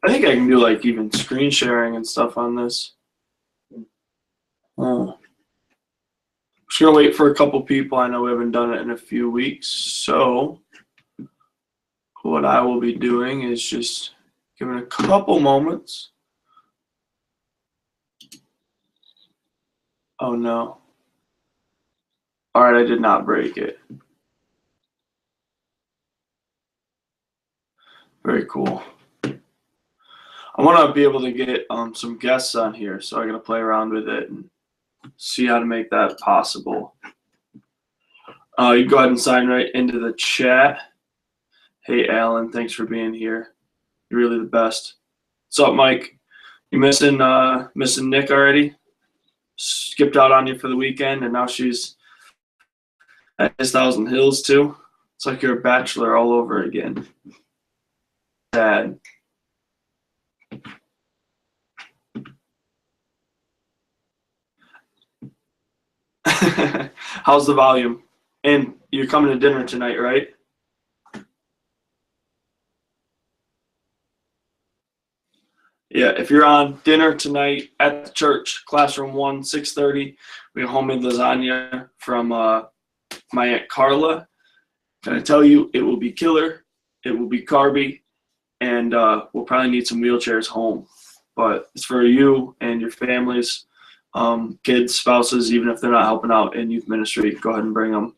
I think I can do like even screen sharing and stuff on this. Oh. Just gonna wait for a couple people. I know we haven't done it in a few weeks, so what I will be doing is just giving a couple moments. Oh no. All right, I did not break it. Very cool. I want to be able to get some guests on here, so I'm going to play around with it and see how to make that possible. You go ahead and sign right into the chat. Hey, Alan, thanks for being here. You're really the best. What's up, Mike? You missing Nick already? Skipped out on you for the weekend, and now she's at his Thousand Hills too. It's like you're a bachelor all over again. Sad. How's the volume? And you're coming to dinner tonight, right? Yeah, if you're on dinner tonight at the church, classroom 1, 6:30, we have homemade lasagna from my Aunt Carla. Can I tell you, it will be killer. It will be carby, and we'll probably need some wheelchairs home. But it's for you and your families, kids, spouses, even if they're not helping out in youth ministry, go ahead and bring them.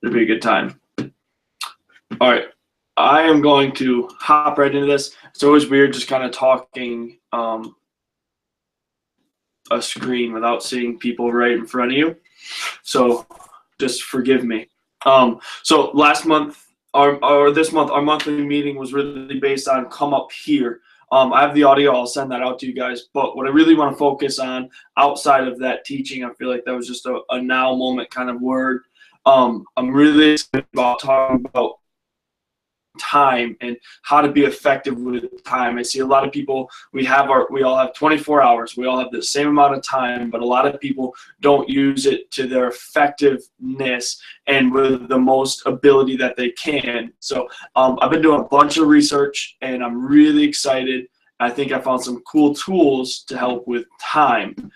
It'll be a good time. All right. I am going to hop right into this. It's always weird just kind of talking a screen without seeing people right in front of you. So just forgive me. So last month or this month, our monthly meeting was really based on come up here. I have the audio. I'll send that out to you guys. But what I really want to focus on outside of that teaching, I feel like that was just a now moment kind of word. I'm really excited about talking about time and how to be effective with time. I see a lot of people, we all have 24 hours. We all have the same amount of time, but a lot of people don't use it to their effectiveness and with the most ability that they can. So I've been doing a bunch of research and I'm really excited. I think I found some cool tools to help with time.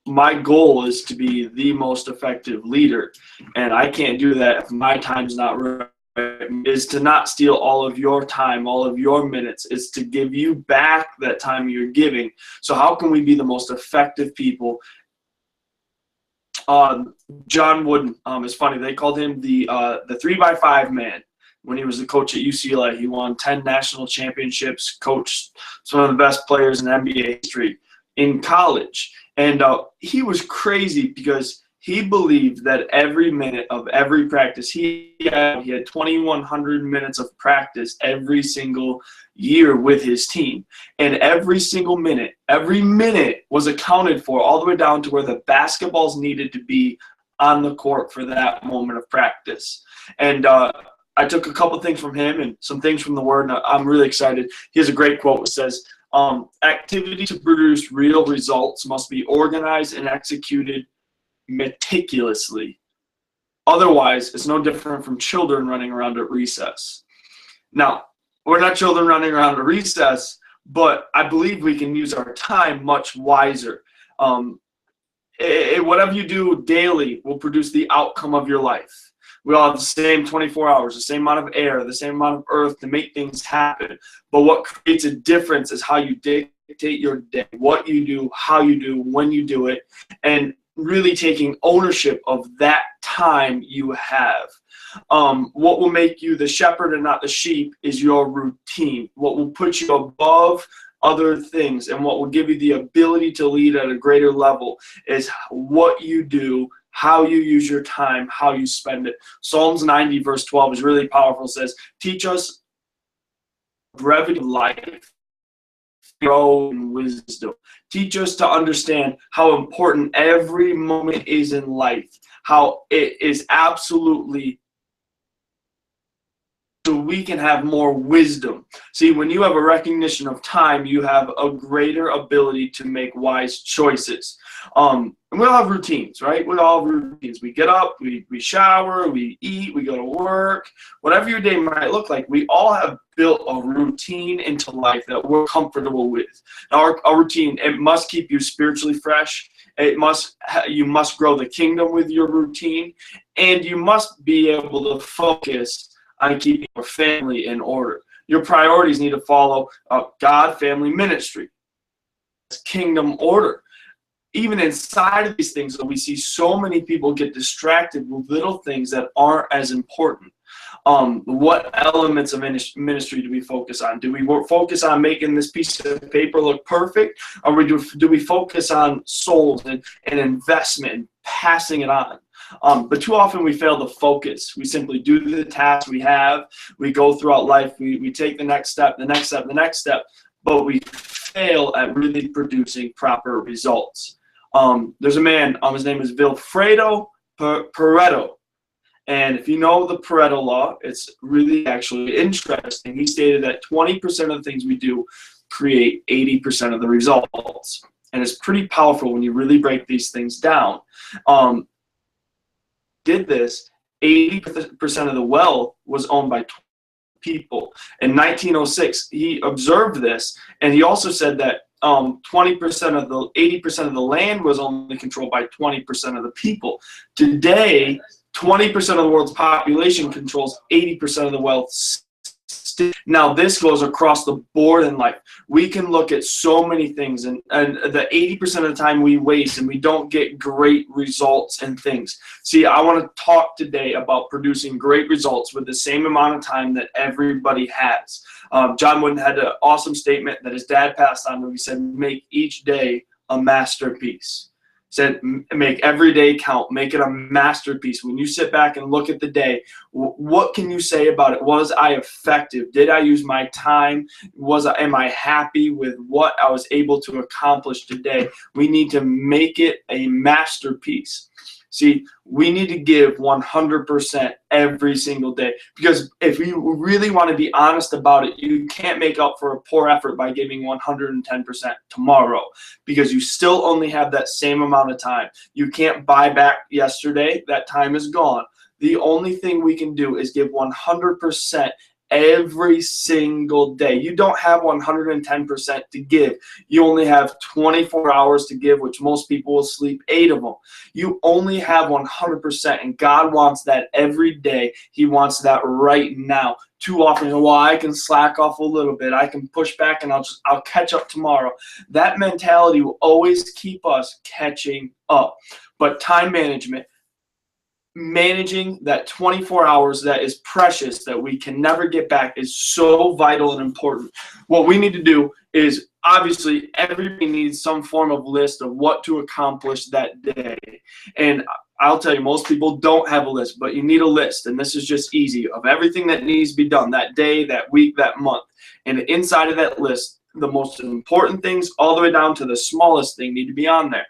My goal is to be the most effective leader, and I can't do that if my time's not right. Is to not steal all of your time, all of your minutes. It's to give you back that time you're giving. So how can we be the most effective people? John Wooden, it's funny, they called him the 3x5 man. When he was the coach at UCLA, he won 10 national championships, coached some of the best players in NBA history in college. And he was crazy because he believed that every minute of every practice he had 2,100 minutes of practice every single year with his team. And every single minute, every minute was accounted for all the way down to where the basketballs needed to be on the court for that moment of practice. And I took a couple things from him and some things from the Word, and I'm really excited. He has a great quote that says, activity to produce real results must be organized and executed meticulously. Otherwise, it's no different from children running around at recess. Now, we're not children running around at recess, but I believe we can use our time much wiser. Whatever you do daily will produce the outcome of your life. We all have the same 24 hours, the same amount of air, the same amount of earth to make things happen. But what creates a difference is how you dictate your day, what you do, how you do, when you do it, and really taking ownership of that time you have. What will make you the shepherd and not the sheep is your routine. What will put you above other things and what will give you the ability to lead at a greater level is what you do, how you use your time, how you spend it. Psalms 90 verse 12 is really powerful. It says, teach us brevity of life, grow in wisdom. Teach us to understand how important every moment is in life, how it is absolutely so we can have more wisdom. See, when you have a recognition of time, you have a greater ability to make wise choices. And we all have routines, right? We all have routines. We get up, we shower, we eat, we go to work. Whatever your day might look like, we all have built a routine into life that we're comfortable with. Now, our routine, it must keep you spiritually fresh. You must grow the kingdom with your routine, and you must be able to focus on keeping your family in order. Your priorities need to follow God, family, ministry, kingdom order. Even inside of these things, we see so many people get distracted with little things that aren't as important. What elements of ministry do we focus on? Do we focus on making this piece of paper look perfect? Or do we focus on souls and investment and passing it on? But too often we fail to focus. We simply do the tasks we have. We go throughout life. We take the next step, the next step, the next step, but we fail at really producing proper results. There's a man, his name is Vilfredo Pareto. And if you know the Pareto law, it's really actually interesting. He stated that 20% of the things we do create 80% of the results. And it's pretty powerful when you really break these things down. Did this, 80% of the wealth was owned by people. In 1906, he observed this, and he also said that 80% of the land was only controlled by 20% of the people. Today, 20% of the world's population controls 80% of the wealth. Now, this goes across the board in life. We can look at so many things, and the 80% of the time we waste, and we don't get great results and things. See, I want to talk today about producing great results with the same amount of time that everybody has. John Wooden had an awesome statement that his dad passed on him. He said, make each day a masterpiece. Said, make every day count. Make it a masterpiece. When you sit back and look at the day, what can you say about it? Was I effective? Did I use my time? Am I happy with what I was able to accomplish today? We need to make it a masterpiece. See, we need to give 100% every single day, because if you really want to be honest about it, you can't make up for a poor effort by giving 110% tomorrow, because you still only have that same amount of time. You can't buy back yesterday. That time is gone. The only thing we can do is give 100% every single day. You don't have 110% to give. You only have 24 hours to give, which most people will sleep 8 of them. You only have 100%, and God wants that every day. He wants that right now. Too often, well, I can slack off a little bit. I can push back, and I'll catch up tomorrow. That mentality will always keep us catching up. But time management, managing that 24 hours that is precious, that we can never get back, is so vital and important. What we need to do is, obviously, everybody needs some form of list of what to accomplish that day. And I'll tell you, most people don't have a list, but you need a list. And this is just easy, of everything that needs to be done that day, that week, that month. And inside of that list, the most important things all the way down to the smallest thing need to be on there.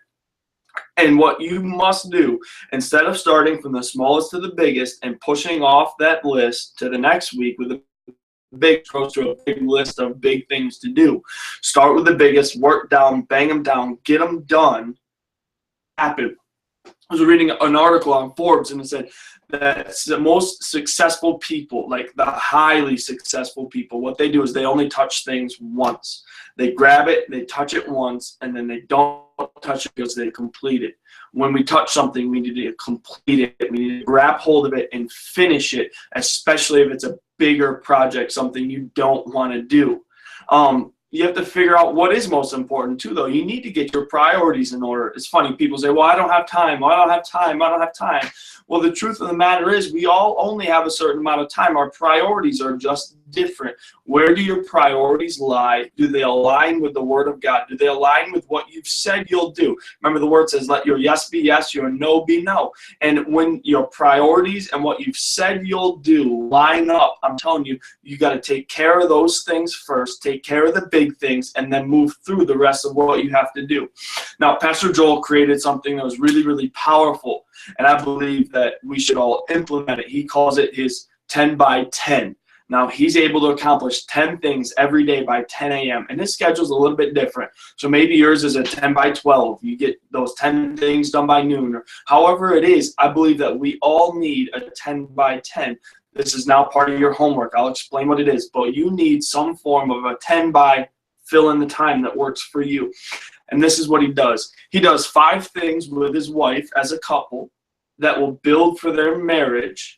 And what you must do, instead of starting from the smallest to the biggest and pushing off that list to the next week with a big goes to a big list of big things to do, start with the biggest, work down, bang them down, get them done. Happen. I was reading an article on Forbes, and it said that the most successful people, like the highly successful people, what they do is they only touch things once. They grab it, they touch it once, and then they don't touch it because they complete it. When we touch something, we need to complete it. We need to grab hold of it and finish it, especially if it's a bigger project, something you don't want to do. You have to figure out what is most important too, though. You need to get your priorities in order. It's funny, people say, well, I don't have time. Well, I don't have time. I don't have time. Well, the truth of the matter is we all only have a certain amount of time. Our priorities are just different. Where do your priorities lie? Do they align with the Word of God? Do they align with what you've said you'll do? Remember, the Word says, let your yes be yes, your no be no. And when your priorities and what you've said you'll do line up, I'm telling you, you got to take care of those things first, take care of the big things, and then move through the rest of what you have to do. Now, Pastor Joel created something that was really, really powerful, and I believe that we should all implement it. He calls it his 10 by 10. Now, he's able to accomplish 10 things every day by 10 a.m. And his schedule's a little bit different. So maybe yours is a 10 by 12. You get those 10 things done by noon. Or however it is, I believe that we all need a 10 by 10. This is now part of your homework. I'll explain what it is. But you need some form of a 10 by fill in the time that works for you. And this is what he does. He does 5 things with his wife as a couple that will build for their marriage.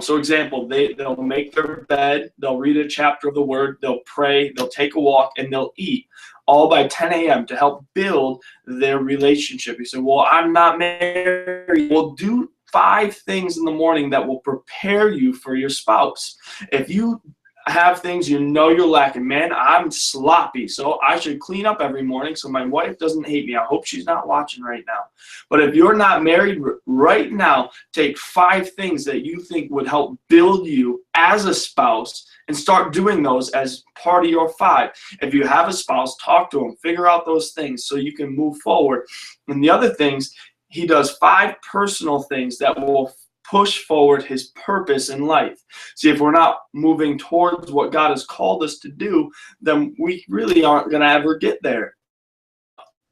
So example, they'll make their bed, they'll read a chapter of the word, they'll pray, they'll take a walk, and they'll eat, all by 10 a.m. to help build their relationship. You say, well, I'm not married. Well, do 5 things in the morning that will prepare you for your spouse. If you have things you know you're lacking, man, I'm sloppy, so I should clean up every morning so my wife doesn't hate me. I hope she's not watching right now. But if you're not married right now, take 5 things that you think would help build you as a spouse and start doing those as part of your 5. If you have a spouse, talk to them, figure out those things so you can move forward. And the other things, he does 5 personal things that will push forward his purpose in life. See, if we're not moving towards what God has called us to do, then we really aren't going to ever get there.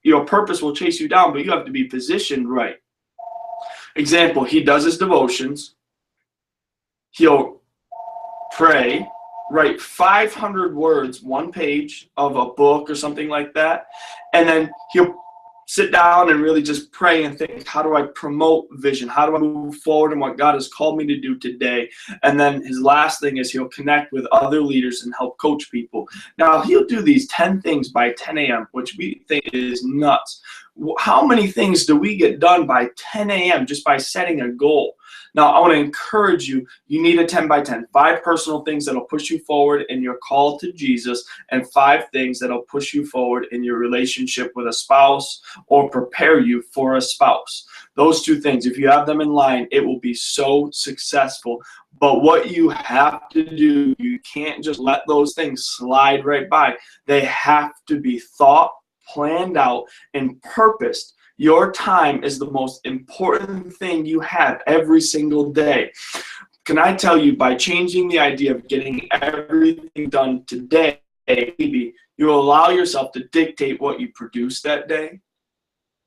Your purpose will chase you down, but you have to be positioned right. Example, he does his devotions. He'll pray, write 500 words, 1 page of a book or something like that, and then he'll sit down and really just pray and think, how do I promote vision? How do I move forward in what God has called me to do today? And then his last thing is he'll connect with other leaders and help coach people. Now, he'll do these 10 things by 10 a.m., which we think is nuts. How many things do we get done by 10 a.m. just by setting a goal? Now, I want to encourage you, you need a 10 by 10. 5 personal things that will push you forward in your call to Jesus, and 5 things that will push you forward in your relationship with a spouse or prepare you for a spouse. Those 2 things, if you have them in line, it will be so successful. But what you have to do, you can't just let those things slide right by. They have to be thought, planned out, and purposed. Your time is the most important thing you have every single day. Can I tell you, by changing the idea of getting everything done today, maybe you'll allow yourself to dictate what you produce that day.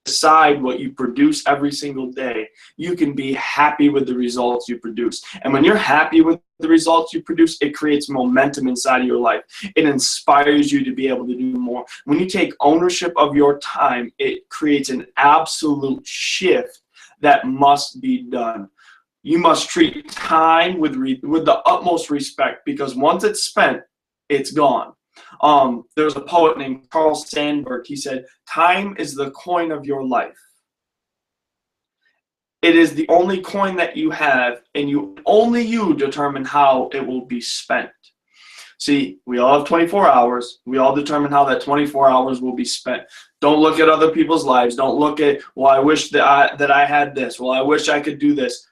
Decide what you produce every single day. You can be happy with the results you produce. And when you're happy with the results you produce, it creates momentum inside of your life. It inspires you to be able to do more. When you take ownership of your time, it creates an absolute shift that must be done. You must treat time with the utmost respect, because once it's spent, it's gone. There's a poet named Carl Sandburg. He said, time is the coin of your life. It is the only coin that you have, and only you determine how it will be spent. See, we all have 24 hours. We all determine how that 24 hours will be spent. Don't look at other people's lives. Don't look at, well, I wish that I had this. Well, I wish I could do this.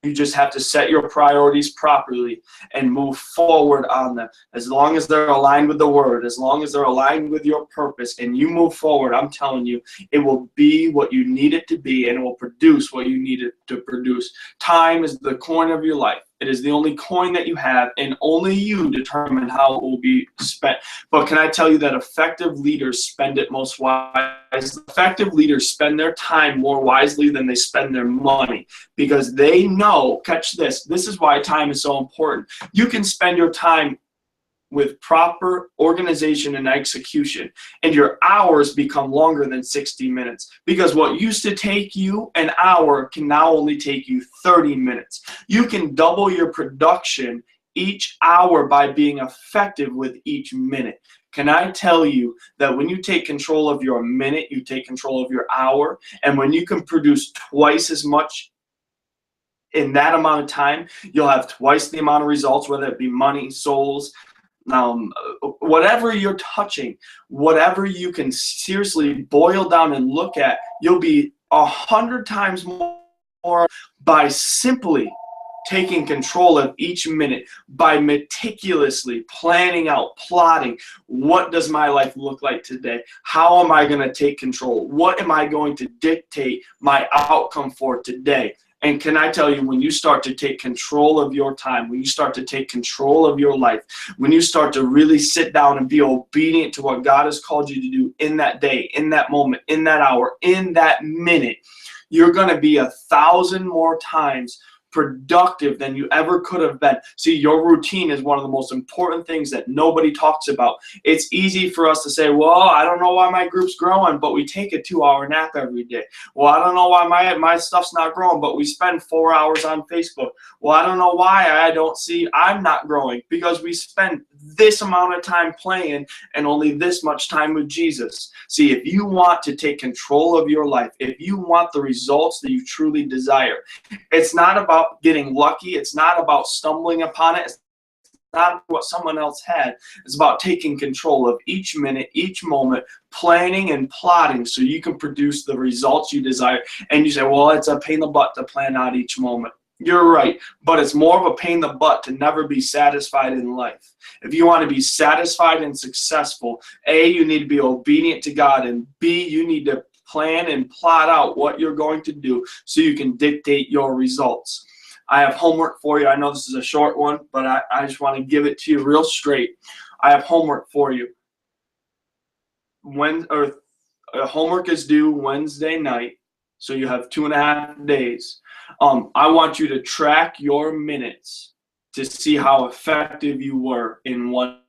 You just have to set your priorities properly and move forward on them. As long as they're aligned with the word, as long as they're aligned with your purpose, and you move forward, I'm telling you, it will be what you need it to be, and it will produce what you need it to produce. Time is the coin of your life. It is the only coin that you have, and only you determine how it will be spent. But can I tell you that effective leaders spend it most wisely? Effective leaders spend their time more wisely than they spend their money, because they know, catch this, this is why time is so important. You can spend your time with proper organization and execution, and your hours become longer than 60 minutes. Because what used to take you an hour can now only take you 30 minutes. You can double your production each hour by being effective with each minute. Can I tell you that when you take control of your minute, you take control of your hour, and when you can produce twice as much in that amount of time, you'll have twice the amount of results, whether it be money, souls, whatever you're touching, whatever you can seriously boil down and look at, you'll be 100 times more by simply taking control of each minute, by meticulously planning out, plotting, what does my life look like today? How am I going to take control? What am I going to dictate my outcome for today? And can I tell you, when you start to take control of your time, when you start to take control of your life, when you start to really sit down and be obedient to what God has called you to do in that day, in that moment, in that hour, in that minute, you're going to be 1,000 more times productive than you ever could have been. See, your routine is one of the most important things that nobody talks about. It's easy for us to say, well, I don't know why my group's growing, but we take a 2-hour nap every day. Well, I don't know why my stuff's not growing, but we spend 4 hours on Facebook. Well, I don't know why I'm not growing, because we spend this amount of time playing and only this much time with Jesus. See, if you want to take control of your life, if you want the results that you truly desire, it's not about getting lucky. It's not about stumbling upon it. It's not what someone else had. It's about taking control of each minute, each moment, planning and plotting so you can produce the results you desire. And you say, well, it's a pain in the butt to plan out each moment. You're right, but it's more of a pain in the butt to never be satisfied in life. If you want to be satisfied and successful, A, you need to be obedient to God, and B, you need to plan and plot out what you're going to do so you can dictate your results. I have homework for you. I know this is a short one, but I just want to give it to you real straight. I have homework for you. Homework is due Wednesday night, so you have 2.5 days. I want you to track your minutes to see how effective you were in one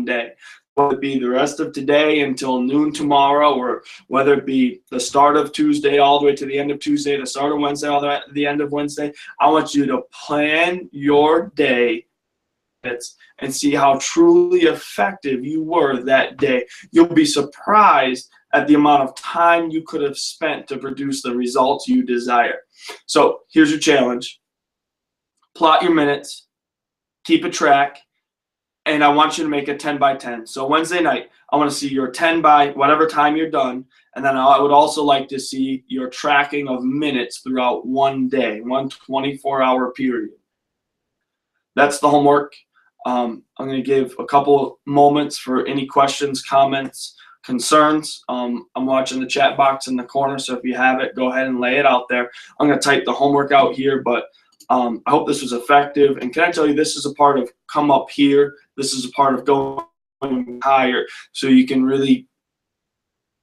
day. Whether it be the rest of today until noon tomorrow, or whether it be the start of Tuesday all the way to the end of Tuesday, the start of Wednesday all the way to the end of Wednesday, I want you to plan your day and see how truly effective you were that day. You'll be surprised at the amount of time you could have spent to produce the results you desire. So here's your challenge. Plot your minutes, keep a track, and I want you to make a 10 by 10. So Wednesday night, I want to see your 10 by whatever time you're done. And then I would also like to see your tracking of minutes throughout one day, one 24-hour period. That's the homework. I'm going to give a couple moments for any questions, comments, concerns. I'm watching the chat box in the corner, so if you have it, go ahead and lay it out there. I'm going to type the homework out here, but I hope this was effective. And can I tell you, this is a part of come up here. This is a part of going higher, so you can really,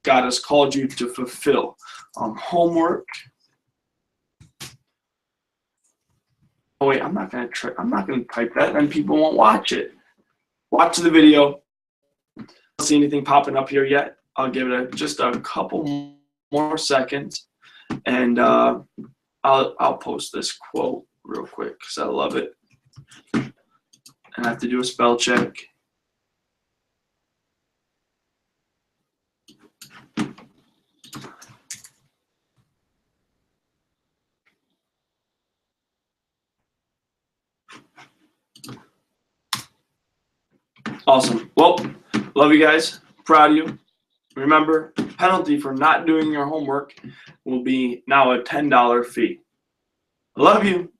God has called you to fulfill. Homework. Oh wait, I'm not gonna type that, then people won't watch it. Watch the video. I don't see anything popping up here yet. I'll give it just a couple more seconds, and I'll post this quote real quick because I love it. And I have to do a spell check. Awesome. Well, love you guys. Proud of you. Remember, penalty for not doing your homework will be now a $10 fee. Love you.